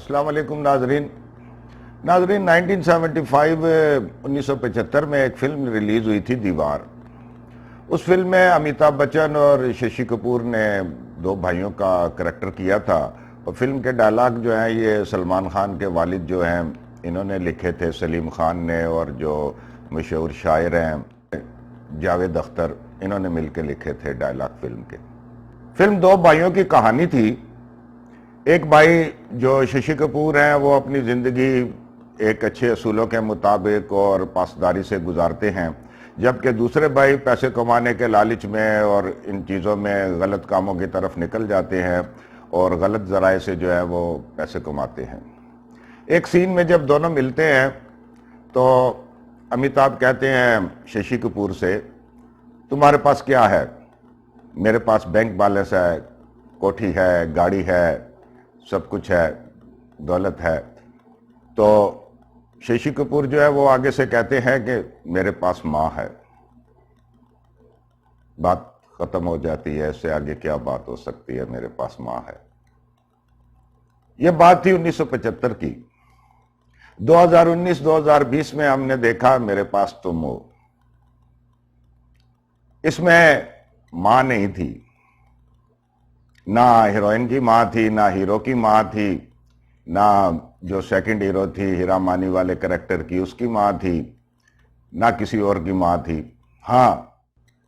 السلام علیکم ناظرین 1975 میں ایک فلم ریلیز ہوئی تھی دیوار. اس فلم میں امیتابھ بچن اور ششی کپور نے دو بھائیوں کا کریکٹر کیا تھا اور فلم کے ڈائلاگ جو ہیں یہ سلمان خان کے والد جو ہیں انہوں نے لکھے تھے، سلیم خان نے، اور جو مشہور شاعر ہیں جاوید اختر انہوں نے مل کے لکھے تھے ڈائلاگ فلم کے. فلم دو بھائیوں کی کہانی تھی. ایک بھائی جو ششی کپور ہیں وہ اپنی زندگی ایک اچھے اصولوں کے مطابق اور پاسداری سے گزارتے ہیں، جبکہ دوسرے بھائی پیسے کمانے کے لالچ میں اور ان چیزوں میں غلط کاموں کی طرف نکل جاتے ہیں اور غلط ذرائع سے جو ہے وہ پیسے کماتے ہیں. ایک سین میں جب دونوں ملتے ہیں تو امیتابھ کہتے ہیں ششی کپور سے، تمہارے پاس کیا ہے؟ میرے پاس بینک بیلنس ہے، کوٹھی ہے، گاڑی ہے، سب کچھ ہے، دولت ہے. تو ششی کپور جو ہے وہ آگے سے کہتے ہیں کہ میرے پاس ماں ہے. بات ختم ہو جاتی ہے، اس سے آگے کیا بات ہو سکتی ہے، میرے پاس ماں ہے. یہ بات تھی 1975 کی. 2019-2020 میں ہم نے دیکھا میرے پاس تم ہو. اس میں ماں نہیں تھی، نہ ہیروئن کی ماں تھی، نہ ہیرو کی ماں تھی، نہ جو سیکنڈ ہیرو تھی ہیرا مانی والے کریکٹر کی اس کی ماں تھی، نہ کسی اور کی ماں تھی. ہاں،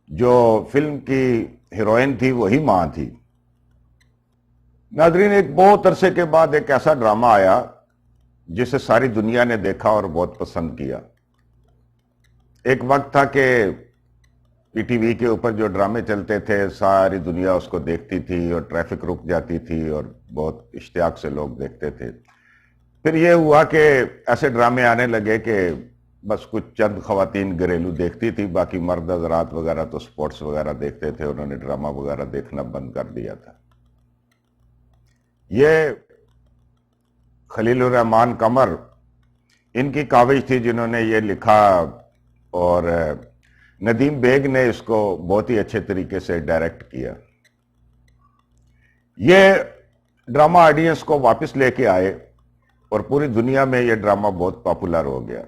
جو فلم کی ہیروئن تھی وہی ماں تھی. ناظرین، ایک بہت عرصے کے بعد ایک ایسا ڈرامہ آیا جسے ساری دنیا نے دیکھا اور بہت پسند کیا. ایک وقت تھا کہ پی ٹی وی کے اوپر جو ڈرامے چلتے تھے ساری دنیا اس کو دیکھتی تھی اور ٹریفک رک جاتی تھی اور بہت اشتیاق سے لوگ دیکھتے تھے. پھر یہ ہوا کہ ایسے ڈرامے آنے لگے کہ بس کچھ چند خواتین گھریلو دیکھتی تھی، باقی مرد حضرات وغیرہ تو سپورٹس وغیرہ دیکھتے تھے. انہوں نے ڈرامہ وغیرہ دیکھنا بند کر دیا تھا. یہ خلیل الرحمان قمر ان کی کاوش تھی جنہوں نے یہ لکھا، اور ندیم بیگ نے اس کو بہت ہی اچھے طریقے سے ڈائریکٹ کیا. یہ ڈرامہ آڈینس کو واپس لے کے آئے اور پوری دنیا میں یہ ڈرامہ بہت پاپولر ہو گیا.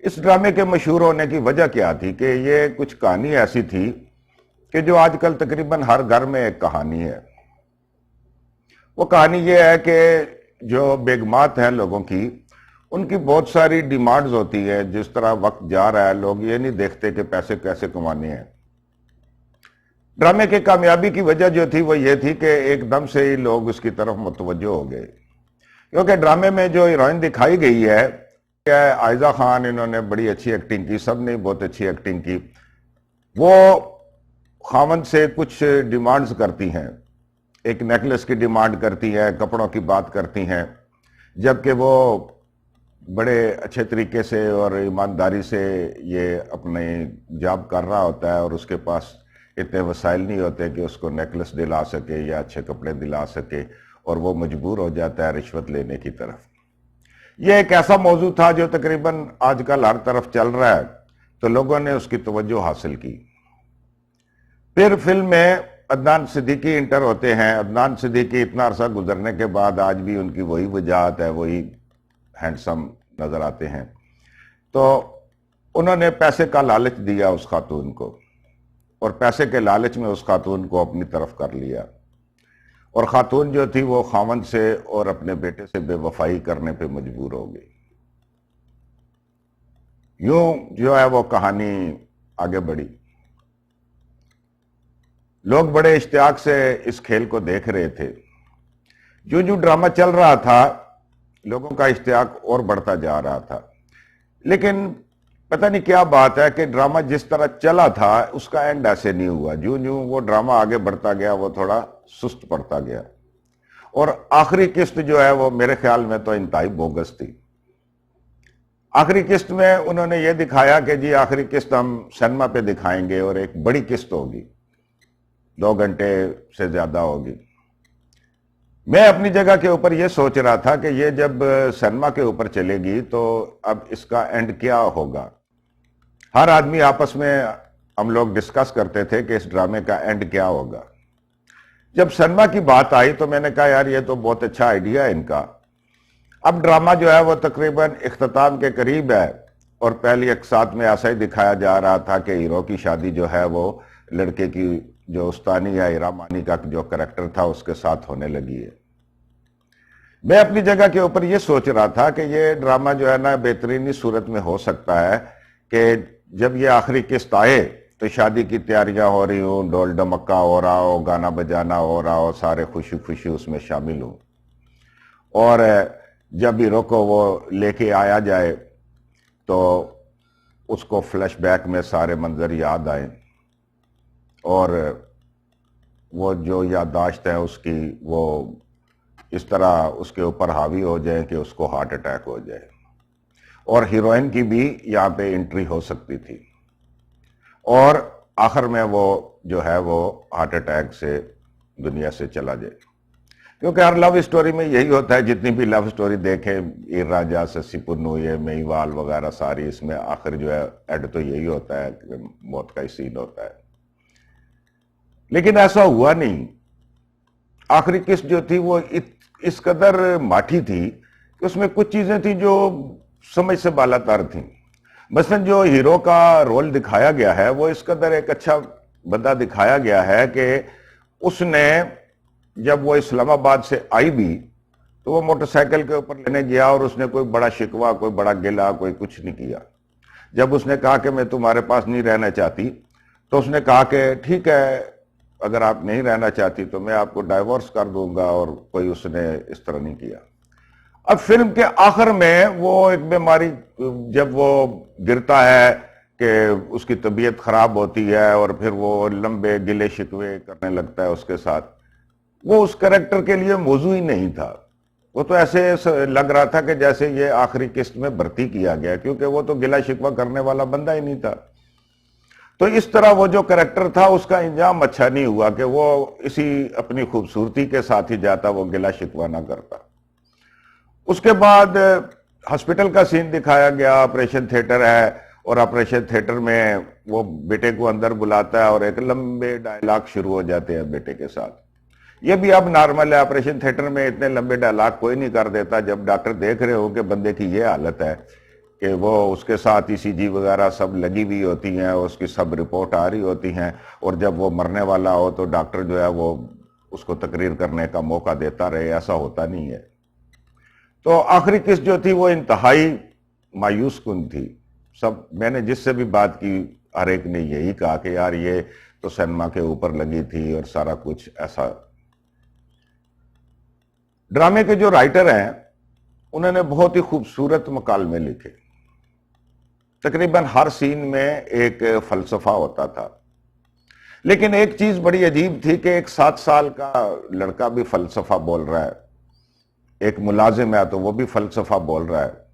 اس ڈرامے کے مشہور ہونے کی وجہ کیا تھی کہ یہ کچھ کہانی ایسی تھی کہ جو آج کل تقریباً ہر گھر میں ایک کہانی ہے. وہ کہانی یہ ہے کہ جو بیگمات ہیں لوگوں کی، ان کی بہت ساری ڈیمانڈز ہوتی ہیں. جس طرح وقت جا رہا ہے لوگ یہ نہیں دیکھتے کہ پیسے کیسے کمانے ہیں. ڈرامے کی کامیابی کی وجہ جو تھی وہ یہ تھی کہ ایک دم سے ہی لوگ اس کی طرف متوجہ ہو گئے، کیونکہ ڈرامے میں جو ہیروئن دکھائی گئی ہے عائزہ خان، انہوں نے بڑی اچھی ایکٹنگ کی، سب نے بہت اچھی ایکٹنگ کی. وہ خاوند سے کچھ ڈیمانڈز کرتی ہیں، ایک نیکلس کی ڈیمانڈ کرتی ہیں، کپڑوں کی بات کرتی ہیں، جبکہ وہ بڑے اچھے طریقے سے اور ایمانداری سے یہ اپنے جاب کر رہا ہوتا ہے اور اس کے پاس اتنے وسائل نہیں ہوتے کہ اس کو نیکلس دلا سکے یا اچھے کپڑے دلا سکے، اور وہ مجبور ہو جاتا ہے رشوت لینے کی طرف. یہ ایک ایسا موضوع تھا جو تقریباً آج کل ہر طرف چل رہا ہے، تو لوگوں نے اس کی توجہ حاصل کی. پھر فلم میں عدنان صدیقی انٹر ہوتے ہیں. عدنان صدیقی اتنا عرصہ گزرنے کے بعد آج بھی ان کی وہی وجاہت ہے، وہی ہینڈسم نظر آتے ہیں. تو انہوں نے پیسے کا لالچ دیا اس خاتون کو، اور پیسے کے لالچ میں اس خاتون کو اپنی طرف کر لیا، اور خاتون جو تھی وہ خاوند سے اور اپنے بیٹے سے بے وفائی کرنے پہ مجبور ہو گئی. یوں جو ہے وہ کہانی آگے بڑھی. لوگ بڑے اشتیاق سے اس کھیل کو دیکھ رہے تھے. جو ڈرامہ چل رہا تھا لوگوں کا اشتیاق اور بڑھتا جا رہا تھا. لیکن پتہ نہیں کیا بات ہے کہ ڈرامہ جس طرح چلا تھا اس کا اینڈ ایسے نہیں ہوا. جو وہ ڈرامہ آگے بڑھتا گیا وہ تھوڑا سست پڑتا گیا، اور آخری قسط جو ہے وہ میرے خیال میں تو انتہائی بوگس تھی. آخری قسط میں انہوں نے یہ دکھایا کہ جی آخری قسط ہم سینما پہ دکھائیں گے، اور ایک بڑی قسط ہوگی، 2 گھنٹے سے زیادہ ہوگی. میں اپنی جگہ کے اوپر یہ سوچ رہا تھا کہ یہ جب سینما کے اوپر چلے گی تو اب اس کا اینڈ کیا ہوگا. ہر آدمی آپس میں ہم لوگ ڈسکس کرتے تھے کہ اس ڈرامے کا اینڈ کیا ہوگا. جب سینما کی بات آئی تو میں نے کہا یار یہ تو بہت اچھا آئیڈیا ہے ان کا. اب ڈرامہ جو ہے وہ تقریباً اختتام کے قریب ہے، اور پہلی اقساط میں ایسا ہی دکھایا جا رہا تھا کہ ہیرو کی شادی جو ہے وہ لڑکے کی جو استانی یا ہیرا مانی کا جو کریکٹر تھا اس کے ساتھ ہونے لگی ہے۔ میں اپنی جگہ کے اوپر یہ سوچ رہا تھا کہ یہ ڈرامہ جو ہے نا بہترینی صورت میں ہو سکتا ہے کہ جب یہ آخری قسط آئے تو شادی کی تیاریاں ہو رہی ہوں، ڈول ڈمکا ہو رہا ہو، گانا بجانا ہو رہا ہو، سارے خوشی خوشی اس میں شامل ہوں، اور جب ہیرو کو وہ لے کے آیا جائے تو اس کو فلیش بیک میں سارے منظر یاد آئیں، اور وہ جو یادداشت ہے اس کی وہ اس طرح اس کے اوپر حاوی ہو جائیں کہ اس کو ہارٹ اٹیک ہو جائے، اور ہیروئن کی بھی یہاں پہ انٹری ہو سکتی تھی، اور آخر میں وہ جو ہے وہ ہارٹ اٹیک سے دنیا سے چلا جائے۔ کیونکہ ہر لو اسٹوری میں یہی ہوتا ہے، جتنی بھی لو اسٹوری دیکھیں، ایر راجا، سسی پنو، یہ میوال وغیرہ ساری، اس میں آخر جو ہے ایڈ تو یہی ہوتا ہے کہ موت کا ہی سین ہوتا ہے۔ لیکن ایسا ہوا نہیں۔ آخری قسط جو تھی وہ اس قدر ماٹھی تھی کہ اس میں کچھ چیزیں تھیں جو سمجھ سے بالا تر تھیں۔ مثلا جو ہیرو کا رول دکھایا گیا ہے وہ اس قدر ایک اچھا بندہ دکھایا گیا ہے کہ اس نے جب وہ اسلام آباد سے آئی بھی تو وہ موٹر سائیکل کے اوپر لینے گیا، اور اس نے کوئی بڑا شکوہ، کوئی بڑا گلہ، کوئی کچھ نہیں کیا۔ جب اس نے کہا کہ میں تمہارے پاس نہیں رہنا چاہتی تو اس نے کہا کہ ٹھیک ہے، اگر آپ نہیں رہنا چاہتی تو میں آپ کو ڈائیورس کر دوں گا، اور کوئی اس نے اس طرح نہیں کیا۔ اب فلم کے آخر میں وہ ایک بیماری، جب وہ گرتا ہے کہ اس کی طبیعت خراب ہوتی ہے، اور پھر وہ لمبے گلے شکوے کرنے لگتا ہے اس کے ساتھ، وہ اس کریکٹر کے لیے موضوع ہی نہیں تھا۔ وہ تو ایسے لگ رہا تھا کہ جیسے یہ آخری قسط میں بھرتی کیا گیا، کیونکہ وہ تو گلہ شکوہ کرنے والا بندہ ہی نہیں تھا۔ تو اس طرح وہ جو کریکٹر تھا اس کا انجام اچھا نہیں ہوا کہ وہ اسی اپنی خوبصورتی کے ساتھ ہی جاتا، وہ گلہ شکوہ نہ کرتا۔ اس کے بعد ہسپٹل کا سین دکھایا گیا، آپریشن تھیٹر ہے، اور آپریشن تھیٹر میں وہ بیٹے کو اندر بلاتا ہے اور ایک لمبے ڈائلاگ شروع ہو جاتے ہیں بیٹے کے ساتھ۔ یہ بھی اب نارمل ہے، آپریشن تھیٹر میں اتنے لمبے ڈائلاگ کوئی نہیں کر دیتا جب ڈاکٹر دیکھ رہے ہو کہ بندے کی یہ حالت ہے کہ وہ اس کے ساتھ ECG وغیرہ سب لگی ہوئی ہوتی ہیں، اس کی سب رپورٹ آ رہی ہوتی ہیں، اور جب وہ مرنے والا ہو تو ڈاکٹر جو ہے وہ اس کو تقریر کرنے کا موقع دیتا رہے، ایسا ہوتا نہیں ہے۔ تو آخری قسط جو تھی وہ انتہائی مایوس کن تھی۔ میں نے جس سے بھی بات کی ہر ایک نے یہی کہا کہ یار یہ تو سینما کے اوپر لگی تھی اور سارا کچھ ایسا۔ ڈرامے کے جو رائٹر ہیں انہوں نے بہت ہی خوبصورت مکالمے لکھے، تقریباً ہر سین میں ایک فلسفہ ہوتا تھا، لیکن ایک چیز بڑی عجیب تھی کہ ایک 7 سال کا لڑکا بھی فلسفہ بول رہا ہے، ایک ملازم ہے تو وہ بھی فلسفہ بول رہا ہے۔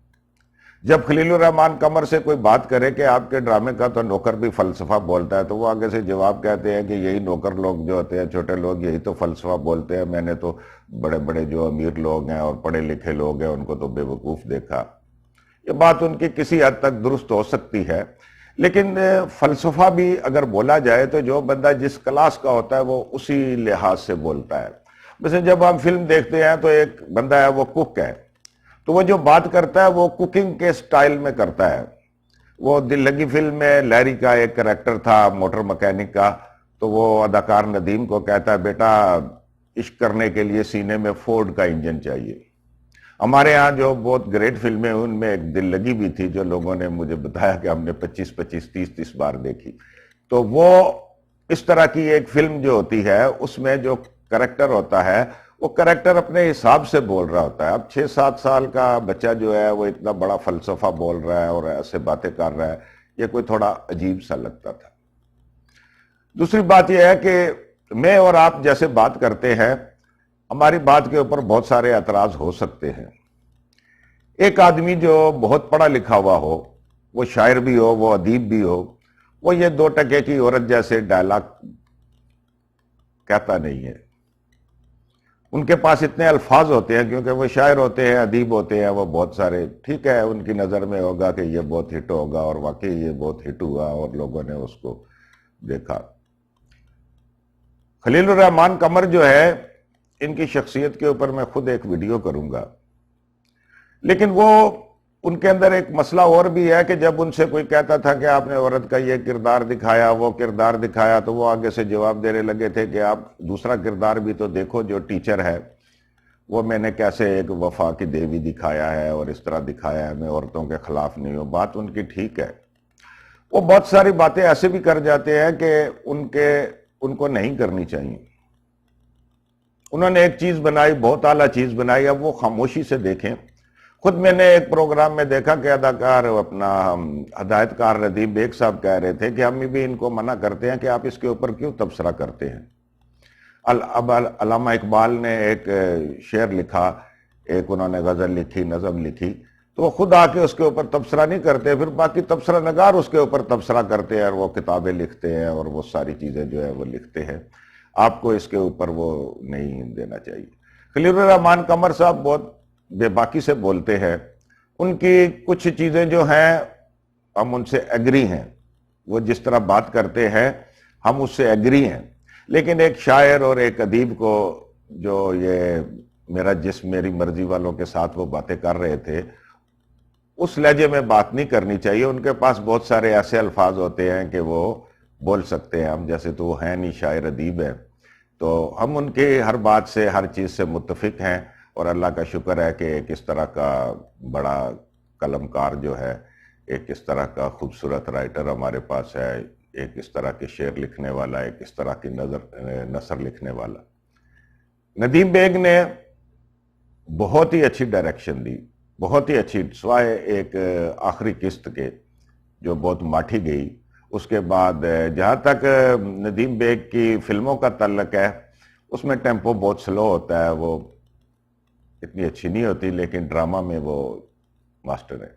جب خلیل الرحمن قمر سے کوئی بات کرے کہ آپ کے ڈرامے کا تو نوکر بھی فلسفہ بولتا ہے، تو وہ آگے سے جواب کہتے ہیں کہ یہی نوکر لوگ جو ہوتے ہیں، چھوٹے لوگ، یہی تو فلسفہ بولتے ہیں، میں نے تو بڑے بڑے جو امیر لوگ ہیں اور پڑھے لکھے لوگ ہیں ان کو تو بے وقوف دیکھا۔ یہ بات ان کی کسی حد تک درست ہو سکتی ہے، لیکن فلسفہ بھی اگر بولا جائے تو جو بندہ جس کلاس کا ہوتا ہے وہ اسی لحاظ سے بولتا ہے۔ مثلا جب ہم فلم دیکھتے ہیں تو ایک بندہ ہے وہ کک ہے، تو وہ جو بات کرتا ہے وہ کوکنگ کے سٹائل میں کرتا ہے۔ وہ دل لگی فلم میں لیری کا ایک کریکٹر تھا موٹر مکینک کا، تو وہ اداکار ندیم کو کہتا ہے بیٹا عشق کرنے کے لیے سینے میں فورڈ کا انجن چاہیے۔ ہمارے ہاں جو بہت گریٹ فلمیں ان میں ایک دل لگی بھی تھی، جو لوگوں نے مجھے بتایا کہ ہم نے 25 30 بار دیکھی۔ تو وہ اس طرح کی ایک فلم جو ہوتی ہے اس میں جو کریکٹر ہوتا ہے وہ کریکٹر اپنے حساب سے بول رہا ہوتا ہے۔ اب 6-7 سال کا بچہ جو ہے وہ اتنا بڑا فلسفہ بول رہا ہے اور ایسے باتیں کر رہا ہے، یہ کوئی تھوڑا عجیب سا لگتا تھا۔ دوسری بات یہ ہے کہ میں اور آپ جیسے بات کرتے ہیں، ہماری بات کے اوپر بہت سارے اعتراض ہو سکتے ہیں۔ ایک آدمی جو بہت پڑھا لکھا ہوا ہو، وہ شاعر بھی ہو، وہ ادیب بھی ہو، وہ یہ 2 ٹکے کی عورت جیسے ڈائلاگ کہتا نہیں ہے۔ ان کے پاس اتنے الفاظ ہوتے ہیں کیونکہ وہ شاعر ہوتے ہیں، ادیب ہوتے ہیں، وہ بہت سارے، ٹھیک ہے ان کی نظر میں ہوگا کہ یہ بہت ہٹ ہوگا، اور واقعی یہ بہت ہٹ ہوا اور لوگوں نے اس کو دیکھا۔ خلیل الرحمن قمر جو ہے، ان کی شخصیت کے اوپر میں خود ایک ویڈیو کروں گا، لیکن وہ ان کے اندر ایک مسئلہ اور بھی ہے کہ جب ان سے کوئی کہتا تھا کہ آپ نے عورت کا یہ کردار دکھایا وہ کردار دکھایا تو وہ آگے سے جواب دینے لگے تھے کہ آپ دوسرا کردار بھی تو دیکھو، جو ٹیچر ہے وہ میں نے کیسے ایک وفا کی دیوی دکھایا ہے اور اس طرح دکھایا ہے، میں عورتوں کے خلاف نہیں ہوں۔ بات ان کی ٹھیک ہے، وہ بہت ساری باتیں ایسے بھی کر جاتے ہیں کہ ان کو نہیں کرنی چاہیے۔ انہوں نے ایک چیز بنائی، بہت اعلیٰ چیز بنائی، اب وہ خاموشی سے دیکھیں۔ خود میں نے ایک پروگرام میں دیکھا کہ اداکار اپنا ہدایت کار ردیف بیگ صاحب کہہ رہے تھے کہ ہم بھی ان کو منع کرتے ہیں کہ آپ اس کے اوپر کیوں تبصرہ کرتے ہیں۔ اب علامہ اقبال نے ایک شعر لکھا، ایک انہوں نے غزل لکھی، نظم لکھی، تو وہ خود آ کے اس کے اوپر تبصرہ نہیں کرتے، پھر باقی تبصرہ نگار اس کے اوپر تبصرہ کرتے ہیں اور وہ کتابیں لکھتے ہیں اور وہ ساری چیزیں جو ہے وہ لکھتے ہیں۔ آپ کو اس کے اوپر وہ نہیں دینا چاہیے۔ خلیل الرحمان قمر صاحب بہت بے باکی سے بولتے ہیں، ان کی کچھ چیزیں جو ہیں ہم ان سے ایگری ہیں، وہ جس طرح بات کرتے ہیں ہم اس سے ایگری ہیں، لیکن ایک شاعر اور ایک ادیب کو جو یہ میرا جسم میری مرضی والوں کے ساتھ وہ باتیں کر رہے تھے، اس لہجے میں بات نہیں کرنی چاہیے۔ ان کے پاس بہت سارے ایسے الفاظ ہوتے ہیں کہ وہ بول سکتے ہیں، ہم جیسے تو وہ ہیں نہیں، شاعر ادیب ہیں، تو ہم ان کے ہر بات سے ہر چیز سے متفق ہیں، اور اللہ کا شکر ہے کہ ایک اس طرح کا بڑا قلمکار جو ہے، ایک اس طرح کا خوبصورت رائٹر ہمارے پاس ہے، ایک اس طرح کے شعر لکھنے والا، ایک اس طرح کی نثر لکھنے والا۔ ندیم بیگ نے بہت ہی اچھی ڈائریکشن دی، بہت ہی اچھی، سوائے ایک آخری قسط کے جو بہت ماٹھی گئی۔ اس کے بعد جہاں تک ندیم بیگ کی فلموں کا تعلق ہے، اس میں ٹیمپو بہت سلو ہوتا ہے، وہ اتنی اچھی نہیں ہوتی، لیکن ڈرامہ میں وہ ماسٹر ہے۔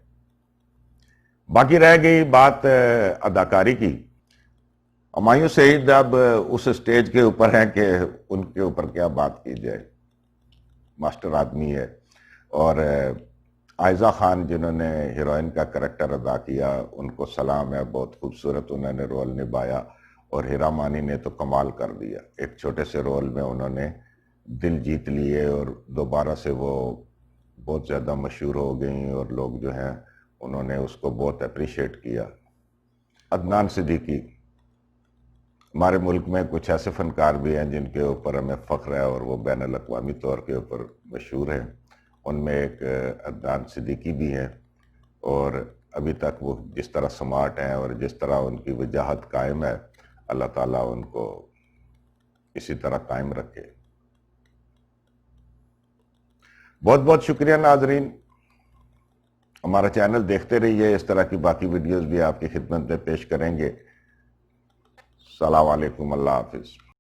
باقی رہ گئی بات اداکاری کی، ہمایوں سعید اب اس سٹیج کے اوپر ہیں کہ ان کے اوپر کیا بات کی جائے، ماسٹر آدمی ہے۔ اور عائزہ خان جنہوں نے ہیروئن کا کریکٹر ادا کیا، ان کو سلام ہے، بہت خوبصورت انہوں نے رول نبھایا، اور ہیرا مانی نے تو کمال کر دیا، ایک چھوٹے سے رول میں انہوں نے دل جیت لیے، اور دوبارہ سے وہ بہت زیادہ مشہور ہو گئیں، اور لوگ جو ہیں انہوں نے اس کو بہت اپریشیٹ کیا۔ عدنان صدیقی، ہمارے ملک میں کچھ ایسے فنکار بھی ہیں جن کے اوپر ہمیں فخر ہے اور وہ بین الاقوامی طور کے اوپر مشہور ہیں، ان میں ایک عدنان صدیقی بھی ہیں، اور ابھی تک وہ جس طرح سمارٹ ہیں اور جس طرح ان کی وجاہت قائم ہے، اللہ تعالیٰ ان کو اسی طرح قائم رکھے۔ بہت بہت شکریہ ناظرین، ہمارا چینل دیکھتے رہیے، اس طرح کی باقی ویڈیوز بھی آپ کی خدمت میں پیش کریں گے۔ السلام علیکم، اللہ حافظ۔